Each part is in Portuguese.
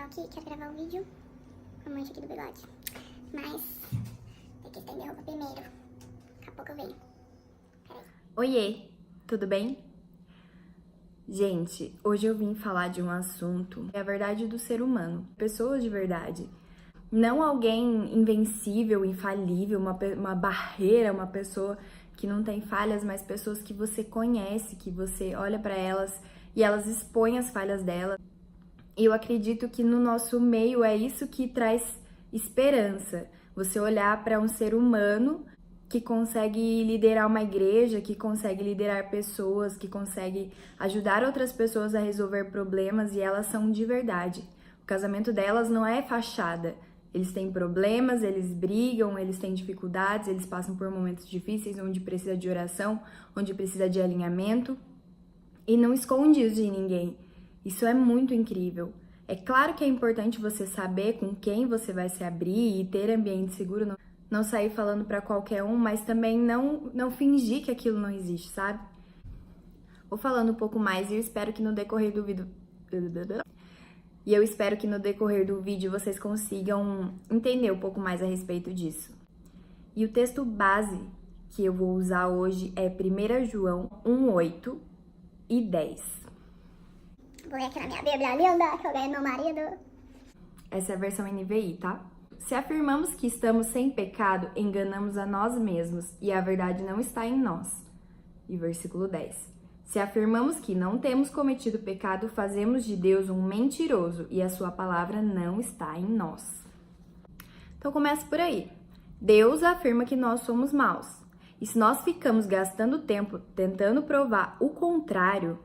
aqui, quero gravar um vídeo com a mancha aqui do bigode. Mas tem que estender a roupa primeiro. Daqui a pouco eu venho. Peraí. Oiê, tudo bem? Gente, hoje eu vim falar de um assunto, é a verdade do ser humano, pessoas de verdade. Não alguém invencível, infalível, uma barreira, uma pessoa que não tem falhas, mas pessoas que você conhece, que você olha pra elas e elas expõem as falhas delas. E eu acredito que no nosso meio é isso que traz esperança. Você olhar para um ser humano que consegue liderar uma igreja, que consegue liderar pessoas, que consegue ajudar outras pessoas a resolver problemas e elas são de verdade. O casamento delas não é fachada. Eles têm problemas, eles brigam, eles têm dificuldades, eles passam por momentos difíceis onde precisa de oração, onde precisa de alinhamento e não esconde isso de ninguém. Isso é muito incrível. É claro que é importante você saber com quem você vai se abrir e ter ambiente seguro, não sair falando pra qualquer um, mas também não fingir que aquilo não existe, sabe? Vou falando um pouco mais e eu espero que no decorrer do vídeo vocês consigam entender um pouco mais a respeito disso. E o texto base que eu vou usar hoje é 1 João 1:8 e 10. Vou ler aqui na minha Bíblia linda que eu ganhei do meu marido. Essa é a versão NVI, tá? Se afirmamos que estamos sem pecado, enganamos a nós mesmos e a verdade não está em nós. E versículo 10. Se afirmamos que não temos cometido pecado, fazemos de Deus um mentiroso e a sua palavra não está em nós. Então começa por aí. Deus afirma que nós somos maus. E se nós ficamos gastando tempo tentando provar o contrário,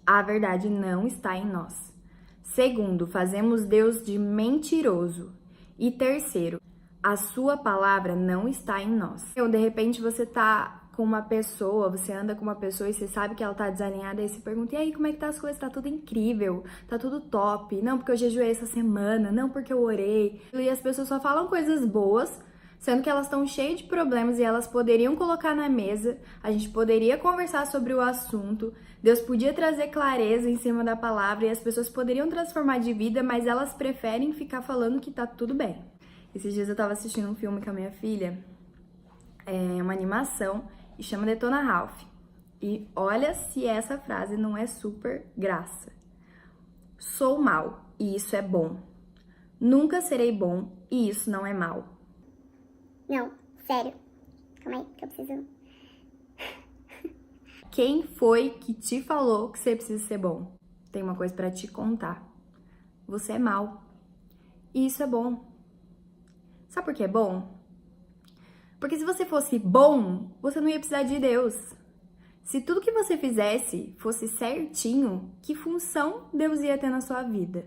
a verdade não está em nós. Segundo, fazemos Deus de mentiroso. E terceiro, a sua palavra não está em nós. Então, de repente, você tá com uma pessoa, você anda com uma pessoa e você sabe que ela tá desalinhada, e você pergunta, e aí, como é que tá as coisas? Tá tudo incrível, tá tudo top. Não, porque eu jejuei essa semana, não porque eu orei. E as pessoas só falam coisas boas, sendo que elas estão cheias de problemas e elas poderiam colocar na mesa, a gente poderia conversar sobre o assunto, Deus podia trazer clareza em cima da palavra e as pessoas poderiam transformar de vida, mas elas preferem ficar falando que tá tudo bem. Esses dias eu tava assistindo um filme com a minha filha, uma animação, e chama Detona Ralph. E olha se essa frase não é super graça. Sou mal, e isso é bom. Nunca serei bom, e isso não é mal. Não, sério. Calma aí, que eu preciso... Quem foi que te falou que você precisa ser bom? Tem uma coisa pra te contar. Você é mal. E isso é bom. Sabe por que é bom? Porque se você fosse bom, você não ia precisar de Deus. Se tudo que você fizesse fosse certinho, que função Deus ia ter na sua vida?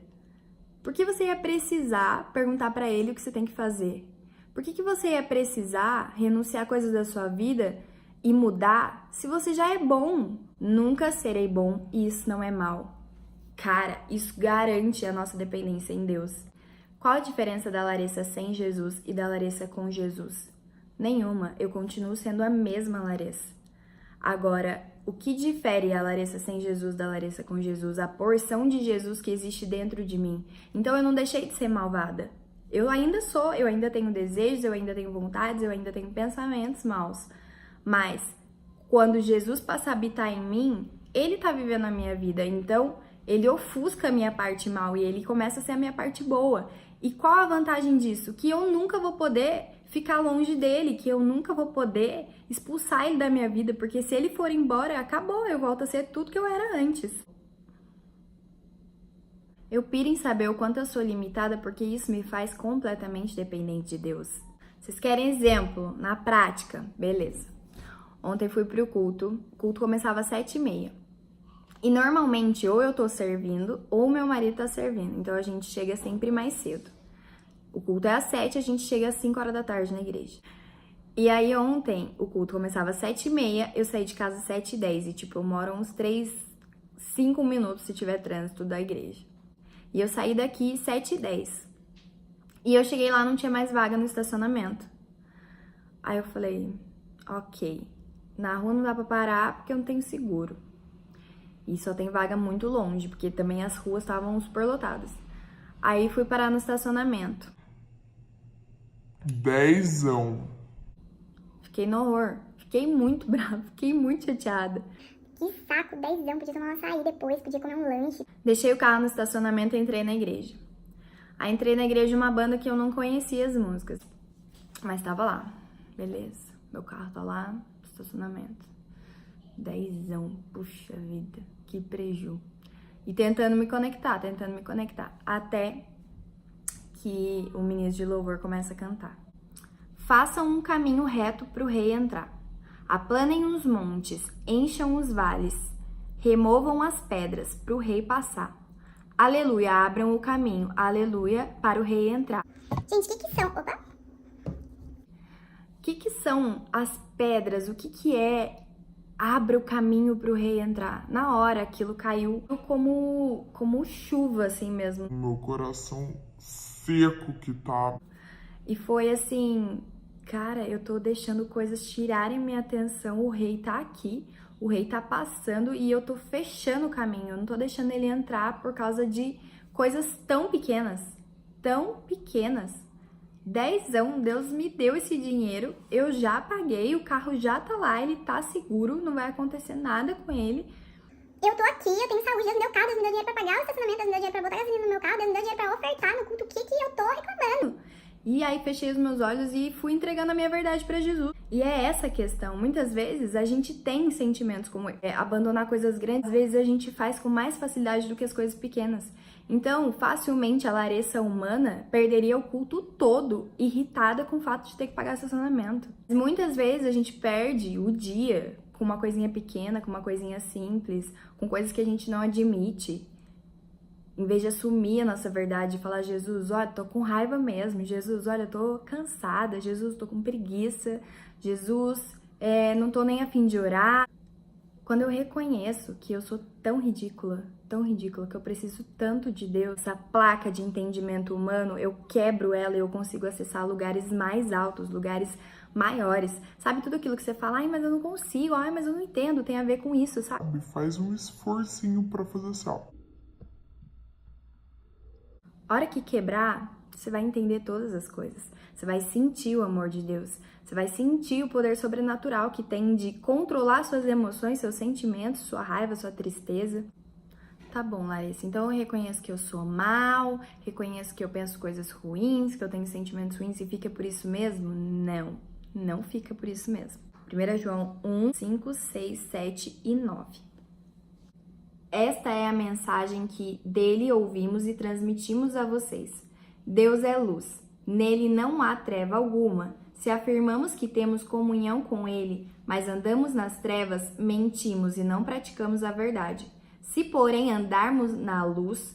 Por que você ia precisar perguntar pra Ele o que você tem que fazer? Por que você ia precisar renunciar a coisas da sua vida e mudar se você já é bom? Nunca serei bom e isso não é mal. Cara, isso garante a nossa dependência em Deus. Qual a diferença da Larissa sem Jesus e da Larissa com Jesus? Nenhuma, eu continuo sendo a mesma Larissa. Agora, o que difere a Larissa sem Jesus da Larissa com Jesus? A porção de Jesus que existe dentro de mim. Então eu não deixei de ser malvada. Eu ainda sou, eu ainda tenho desejos, eu ainda tenho vontades, eu ainda tenho pensamentos maus. Mas quando Jesus passa a habitar em mim, Ele tá vivendo a minha vida. Então, Ele ofusca a minha parte mal e Ele começa a ser a minha parte boa. E qual a vantagem disso? Que eu nunca vou poder ficar longe dele, que eu nunca vou poder expulsar ele da minha vida, porque se ele for embora, acabou, eu volto a ser tudo que eu era antes. Eu piro em saber o quanto eu sou limitada, porque isso me faz completamente dependente de Deus. Vocês querem exemplo? Na prática? Beleza. Ontem fui pro culto, o culto começava às 7h30. E normalmente ou eu tô servindo ou meu marido tá servindo, então a gente chega sempre mais cedo. O culto é às 7h, a gente chega às 5 horas da tarde na igreja. E aí ontem o culto começava às 7h30, eu saí de casa às 7h10 e tipo, eu moro uns 5 minutos se tiver trânsito da igreja. E eu saí daqui 7h10. E eu cheguei lá, não tinha mais vaga no estacionamento. Aí eu falei, ok, na rua não dá pra parar porque eu não tenho seguro. E só tem vaga muito longe, porque também as ruas estavam super lotadas. Aí fui parar no estacionamento. 10ão. Fiquei no horror. Fiquei muito brava, fiquei muito chateada. Que saco, 10ão, podia tomar um açaí depois, podia comer um lanche. Deixei o carro no estacionamento e entrei na igreja. Aí entrei na igreja uma banda que eu não conhecia as músicas. Mas tava lá. Beleza. Meu carro tá lá no estacionamento. 10ão. Puxa vida. Que preju. E tentando me conectar. Até que o ministro de louvor começa a cantar. Façam um caminho reto pro rei entrar. Aplanem os montes, encham os vales, removam as pedras para o rei passar. Aleluia, abram o caminho, aleluia, para o rei entrar. Gente, o que são? Opa! O que são as pedras? O que é abra o caminho para o rei entrar? Na hora, aquilo caiu como chuva, assim mesmo. Meu coração seco que tá. E foi assim... Cara, eu tô deixando coisas tirarem minha atenção, o rei tá aqui, o rei tá passando e eu tô fechando o caminho, eu não tô deixando ele entrar por causa de coisas tão pequenas, 10ão, Deus me deu esse dinheiro, eu já paguei, o carro já tá lá, ele tá seguro, não vai acontecer nada com ele. Eu tô aqui, eu tenho saúde, Deus me deu carro, Deus me deu dinheiro pra pagar o estacionamento, Deus me deu dinheiro pra botar gasolina no meu carro, Deus me deu dinheiro pra ofertar no culto, o que eu tô reclamando? E aí fechei os meus olhos e fui entregando a minha verdade pra Jesus. E é essa a questão. Muitas vezes a gente tem sentimentos como abandonar coisas grandes. Às vezes a gente faz com mais facilidade do que as coisas pequenas. Então, facilmente a Larissa humana perderia o culto todo, irritada com o fato de ter que pagar estacionamento. Muitas vezes a gente perde o dia com uma coisinha pequena, com uma coisinha simples, com coisas que a gente não admite. Em vez de assumir a nossa verdade e falar, Jesus, olha, tô com raiva mesmo. Jesus, olha, tô cansada. Jesus, tô com preguiça. Jesus, não tô nem a fim de orar. Quando eu reconheço que eu sou tão ridícula, que eu preciso tanto de Deus, essa placa de entendimento humano, eu quebro ela e eu consigo acessar lugares mais altos, lugares maiores. Sabe tudo aquilo que você fala, ai, mas eu não consigo, ai, mas eu não entendo, tem a ver com isso, sabe? Faz um esforcinho pra fazer sal. A hora que quebrar, você vai entender todas as coisas. Você vai sentir o amor de Deus. Você vai sentir o poder sobrenatural que tem de controlar suas emoções, seus sentimentos, sua raiva, sua tristeza. Tá bom, Larissa, então eu reconheço que eu sou mal, reconheço que eu penso coisas ruins, que eu tenho sentimentos ruins e fica por isso mesmo? Não, não fica por isso mesmo. 1 João 1, 5, 6, 7 e 9. Esta é a mensagem que dele ouvimos e transmitimos a vocês. Deus é luz, nele não há treva alguma. Se afirmamos que temos comunhão com ele, mas andamos nas trevas, mentimos e não praticamos a verdade. Se, porém, andarmos na luz,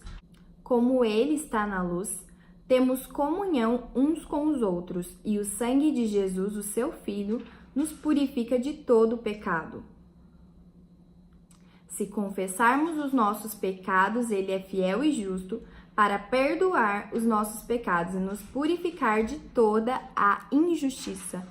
como ele está na luz, temos comunhão uns com os outros, e o sangue de Jesus, o seu Filho, nos purifica de todo pecado. Se confessarmos os nossos pecados, ele é fiel e justo para perdoar os nossos pecados e nos purificar de toda a injustiça.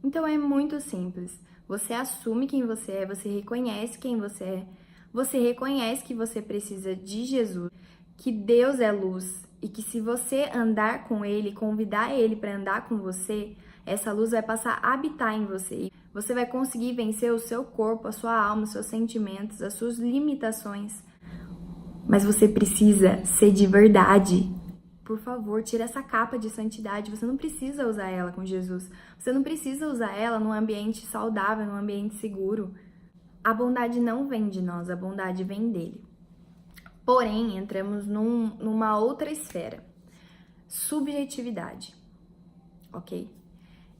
Então é muito simples. Você assume quem você é, você reconhece quem você é, você reconhece que você precisa de Jesus, que Deus é luz e que se você andar com ele, convidar ele para andar com você, essa luz vai passar a habitar em você. Você vai conseguir vencer o seu corpo, a sua alma, os seus sentimentos, as suas limitações. Mas você precisa ser de verdade. Por favor, tira essa capa de santidade. Você não precisa usar ela com Jesus. Você não precisa usar ela num ambiente saudável, num ambiente seguro. A bondade não vem de nós, a bondade vem dele. Porém, entramos numa outra esfera. Subjetividade. Ok?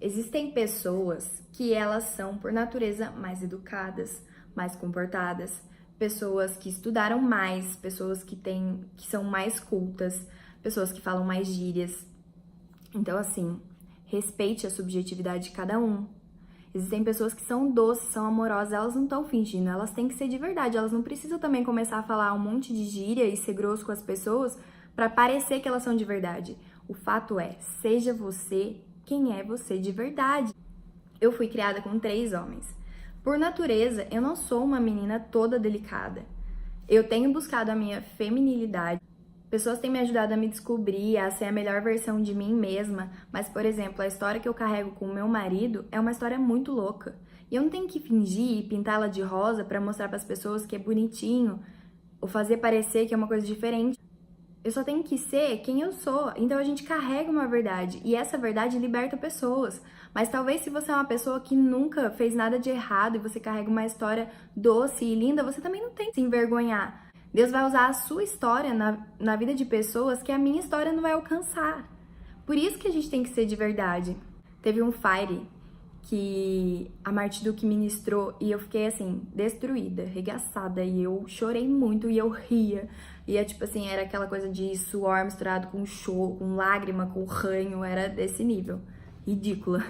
Existem pessoas que elas são, por natureza, mais educadas, mais comportadas, pessoas que estudaram mais, pessoas que são mais cultas, pessoas que falam mais gírias. Então, assim, respeite a subjetividade de cada um. Existem pessoas que são doces, são amorosas, elas não estão fingindo, elas têm que ser de verdade, elas não precisam também começar a falar um monte de gíria e ser grosso com as pessoas para parecer que elas são de verdade. O fato é, seja você quem é você de verdade. Eu fui criada com 3 homens. Por natureza, eu não sou uma menina toda delicada. Eu tenho buscado a minha feminilidade. Pessoas têm me ajudado a me descobrir, a ser a melhor versão de mim mesma, mas, por exemplo, a história que eu carrego com o meu marido é uma história muito louca. E eu não tenho que fingir e pintá-la de rosa pra mostrar pras pessoas que é bonitinho ou fazer parecer que é uma coisa diferente. Eu só tenho que ser quem eu sou. Então a gente carrega uma verdade e essa verdade liberta pessoas. Mas talvez se você é uma pessoa que nunca fez nada de errado e você carrega uma história doce e linda, você também não tem que se envergonhar. Deus vai usar a sua história na vida de pessoas que a minha história não vai alcançar. Por isso que a gente tem que ser de verdade. Teve um Fire que a Marty Duke ministrou e eu fiquei assim, destruída, arregaçada, e eu chorei muito e eu ria. E é tipo assim, era aquela coisa de suor misturado com choro, com lágrima, com ranho, era desse nível. Ridícula.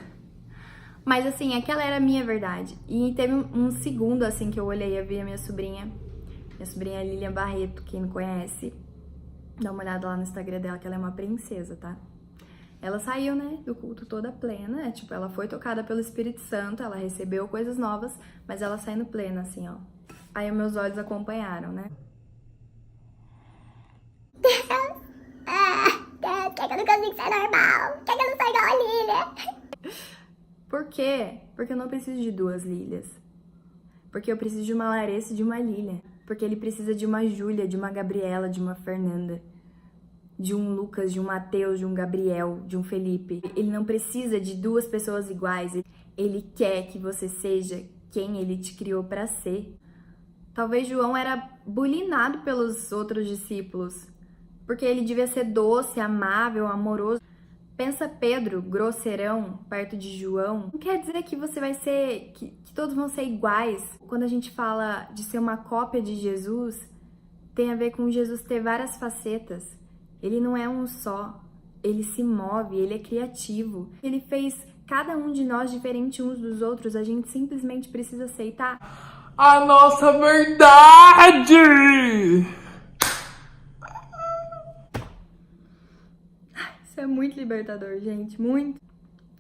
Mas assim, aquela era a minha verdade. E teve um segundo assim que eu olhei e vi a minha sobrinha Lilian Barreto, quem não conhece, dá uma olhada lá no Instagram dela, que ela é uma princesa, tá? Ela saiu, né, do culto toda plena, tipo, ela foi tocada pelo Espírito Santo, ela recebeu coisas novas, mas ela saindo plena, assim, ó. Aí os meus olhos acompanharam, né? Deus, quer que eu não consigo ser normal? Quer que eu não saia igual a Lilia? Por quê? Porque eu não preciso de duas Lílias. Porque eu preciso de uma Larissa e de uma Lília. Porque ele precisa de uma Júlia, de uma Gabriela, de uma Fernanda, de um Lucas, de um Mateus, de um Gabriel, de um Felipe. Ele não precisa de duas pessoas iguais. Ele quer que você seja quem ele te criou para ser. Talvez João era bulinado pelos outros discípulos, porque ele devia ser doce, amável, amoroso. Pensa Pedro, grosseirão, perto de João. Não quer dizer que você vai ser, que todos vão ser iguais. Quando a gente fala de ser uma cópia de Jesus, tem a ver com Jesus ter várias facetas. Ele não é um só, ele se move, ele é criativo. Ele fez cada um de nós diferente uns dos outros, a gente simplesmente precisa aceitar A nossa verdade! Isso é muito libertador, gente, muito.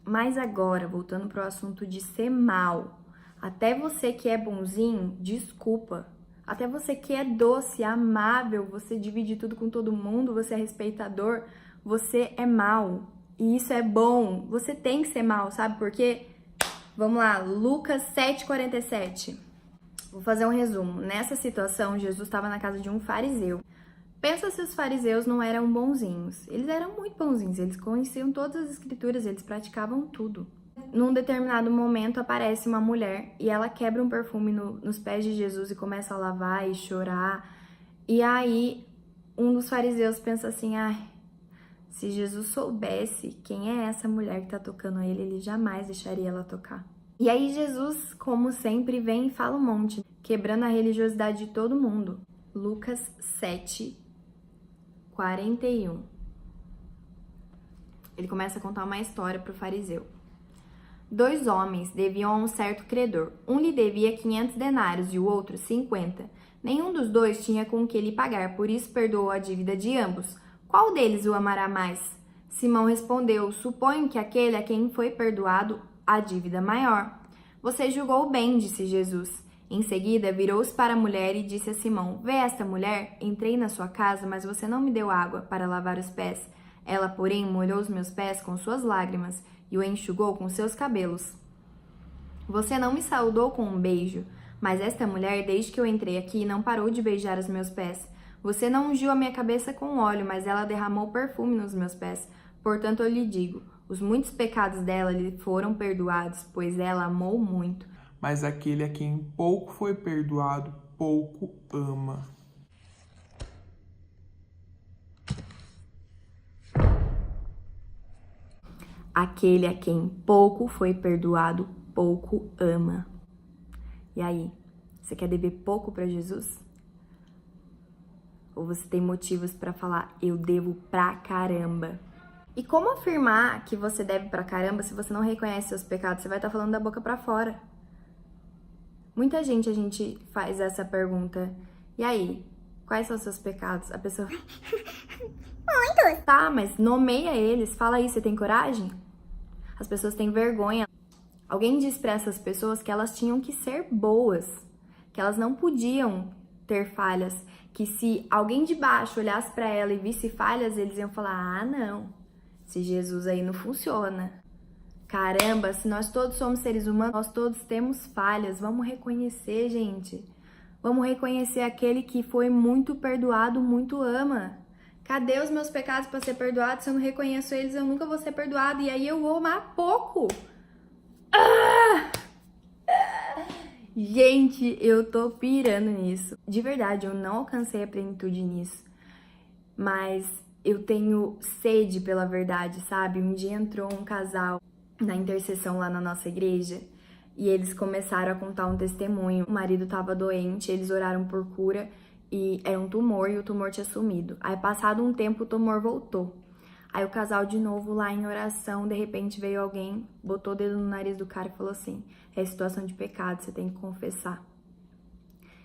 Mas agora, voltando pro assunto de ser mal, até você que é bonzinho, desculpa. Até você que é doce, amável, você divide tudo com todo mundo, você é respeitador, você é mal. E isso é bom. Você tem que ser mal, sabe por quê? Vamos lá, Lucas 7,47. Vou fazer um resumo. Nessa situação, Jesus estava na casa de um fariseu. Pensa se os fariseus não eram bonzinhos. Eles eram muito bonzinhos, eles conheciam todas as escrituras, eles praticavam tudo. Num determinado momento aparece uma mulher e ela quebra um perfume nos pés de Jesus e começa a lavar e chorar. E aí um dos fariseus pensa assim, se Jesus soubesse quem é essa mulher que tá tocando ele jamais deixaria ela tocar. E aí Jesus, como sempre, vem e fala um monte, quebrando a religiosidade de todo mundo. Lucas 7:41. Ele começa a contar uma história pro fariseu. 2 homens deviam a um certo credor. Um lhe devia 500 denários e o outro 50. Nenhum dos dois tinha com que lhe pagar, por isso perdoou a dívida de ambos. Qual deles o amará mais? Simão respondeu, suponho que aquele a quem foi perdoado a dívida maior. Você julgou bem, disse Jesus. Em seguida, virou-se para a mulher e disse a Simão, vê esta mulher? Entrei na sua casa, mas você não me deu água para lavar os pés. Ela, porém, molhou os meus pés com suas lágrimas e o enxugou com seus cabelos. Você não me saudou com um beijo, mas esta mulher, desde que eu entrei aqui, não parou de beijar os meus pés. Você não ungiu a minha cabeça com óleo, mas ela derramou perfume nos meus pés. Portanto, eu lhe digo, os muitos pecados dela lhe foram perdoados, pois ela amou muito. Mas aquele a quem pouco foi perdoado, pouco ama. Aquele a quem pouco foi perdoado, pouco ama. E aí, você quer dever pouco para Jesus? Ou você tem motivos para falar, eu devo pra caramba? E como afirmar que você deve pra caramba se você não reconhece seus pecados? Você vai estar falando da boca pra fora. Muita gente, a gente faz essa pergunta. E aí, quais são os seus pecados? A pessoa... Muitos! Tá, mas nomeia eles. Fala aí, você tem coragem? As pessoas têm vergonha. Alguém disse para essas pessoas que elas tinham que ser boas, que elas não podiam ter falhas, que se alguém de baixo olhasse para ela e visse falhas, eles iam falar: ah, não, esse Jesus aí não funciona. Caramba, se nós todos somos seres humanos, nós todos temos falhas. Vamos reconhecer, gente. Vamos reconhecer aquele que foi muito perdoado, muito ama. Cadê os meus pecados para ser perdoado? Se eu não reconheço eles, eu nunca vou ser perdoado. E aí eu vou amar pouco. Gente, eu tô pirando nisso. De verdade, eu não alcancei a plenitude nisso. Mas eu tenho sede pela verdade, sabe? Um dia entrou um casal na intercessão lá na nossa igreja e eles começaram a contar um testemunho. O marido tava doente, eles oraram por cura e era um tumor e o tumor tinha sumido. Aí, passado um tempo, o tumor voltou. Aí o casal de novo lá em oração, de repente veio alguém, botou o dedo no nariz do cara e falou assim: é situação de pecado, você tem que confessar.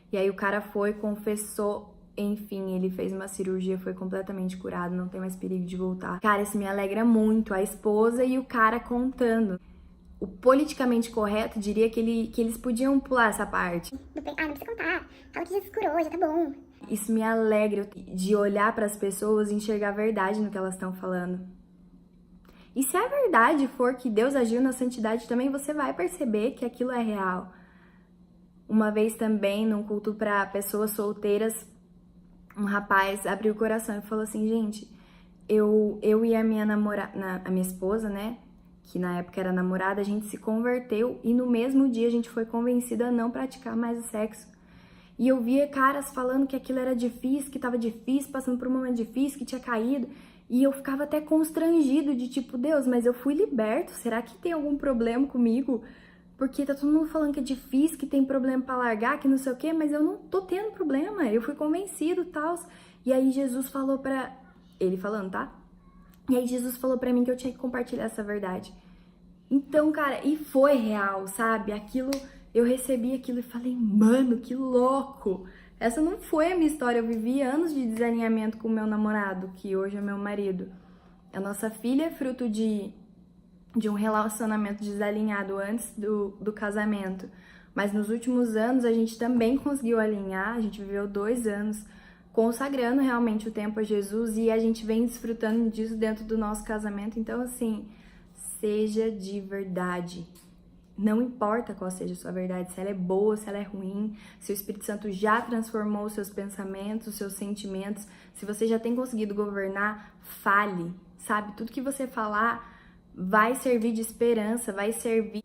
E aí o cara foi, confessou, enfim, ele fez uma cirurgia, foi completamente curado, não tem mais perigo de voltar. Cara, isso me alegra muito, a esposa e o cara contando. O politicamente correto diria que eles podiam pular essa parte. Não precisa contar. Fala que Jesus curou, já tá bom. Isso me alegra de olhar para as pessoas e enxergar a verdade no que elas estão falando. E se a verdade for que Deus agiu na santidade também, você vai perceber que aquilo é real. Uma vez também, num culto para pessoas solteiras, um rapaz abriu o coração e falou assim: gente, eu e a minha namorada, a minha esposa, né, que na época era namorada, a gente se converteu e no mesmo dia a gente foi convencida a não praticar mais o sexo. E eu via caras falando que aquilo era difícil, que tava difícil, passando por um momento difícil, que tinha caído. E eu ficava até constrangido de tipo, Deus, mas eu fui liberto, será que tem algum problema comigo? Porque tá todo mundo falando que é difícil, que tem problema pra largar, que não sei o quê, mas eu não tô tendo problema, eu fui convencido e tal. E aí Jesus falou pra... Ele falando, tá? E aí Jesus falou pra mim que eu tinha que compartilhar essa verdade. Então, cara, e foi real, sabe? Aquilo, eu recebi aquilo e falei, mano, que louco! Essa não foi a minha história, eu vivi anos de desalinhamento com o meu namorado, que hoje é meu marido. A nossa filha é fruto de um relacionamento desalinhado antes do casamento. Mas nos últimos anos a gente também conseguiu alinhar, a gente viveu 2 anos consagrando realmente o tempo a Jesus e a gente vem desfrutando disso dentro do nosso casamento. Então, assim, seja de verdade. Não importa qual seja a sua verdade, se ela é boa, se ela é ruim, se o Espírito Santo já transformou os seus pensamentos, os seus sentimentos, se você já tem conseguido governar, fale, sabe? Tudo que você falar vai servir de esperança, vai servir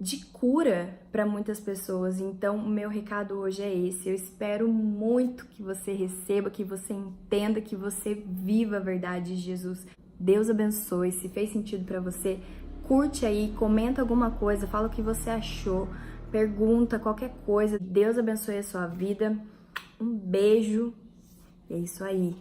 de cura para muitas pessoas. Então, o meu recado hoje é esse. Eu espero muito que você receba, que você entenda, que você viva a verdade de Jesus. Deus abençoe. Se fez sentido para você, curte aí, comenta alguma coisa, fala o que você achou, pergunta qualquer coisa. Deus abençoe a sua vida. Um beijo. E é isso aí.